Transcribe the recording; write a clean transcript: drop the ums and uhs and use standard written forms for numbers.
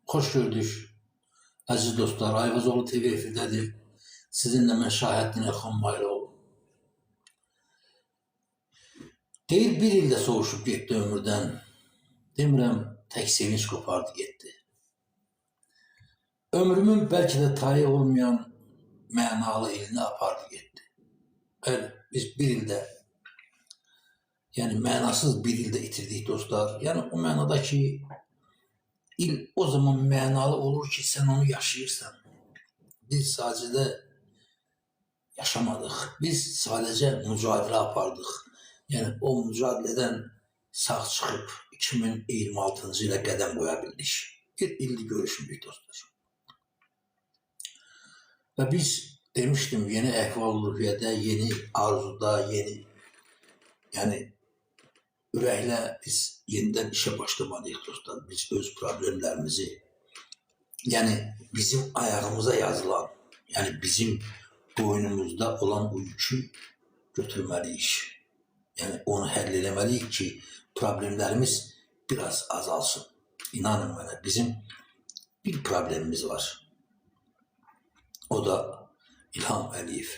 Hoş gördük. Aziz dostlar, Ayvazoğlu TV efirdədir. Sizinle mən Şahəddin Elxan Bayraoğlu. Deyir, bir ildə soğuşub getdi ömürdən. Demirəm, tək sevinç qopardı getdi. Ömrümün belki de tayı olmayan mənalı ilini apardı getdi. Bəli, biz bir ildə, yəni mənasız bir ildə itirdik dostlar. Yəni o mənada ki, il o zaman mənalı olur ki, sen onu yaşayırsan. Biz sadəcə yaşamadıq. Biz sadəcə mücadilə apardıq. Yəni o mücadilədən sağ çıxıb 2026-cı ilə qədəm qoya bildik. Bir ildir görüşmürük dostlar. Və biz demiştim, yeni əhval-ruhiyyədə, yeni arzuda, yeni yəni ürəklə biz yenidən işə başlamalıyıq dostlar. Biz öz problemlərimizi, yəni bizim ayağımıza yazılan, yəni bizim boynumuzda olan o yükü götürməliyik. Yəni onu həll eləməliyik ki, problemlərimiz biraz azalsın. İnanın mənə, bizim bir problemimiz var. O da İlham Əliyev.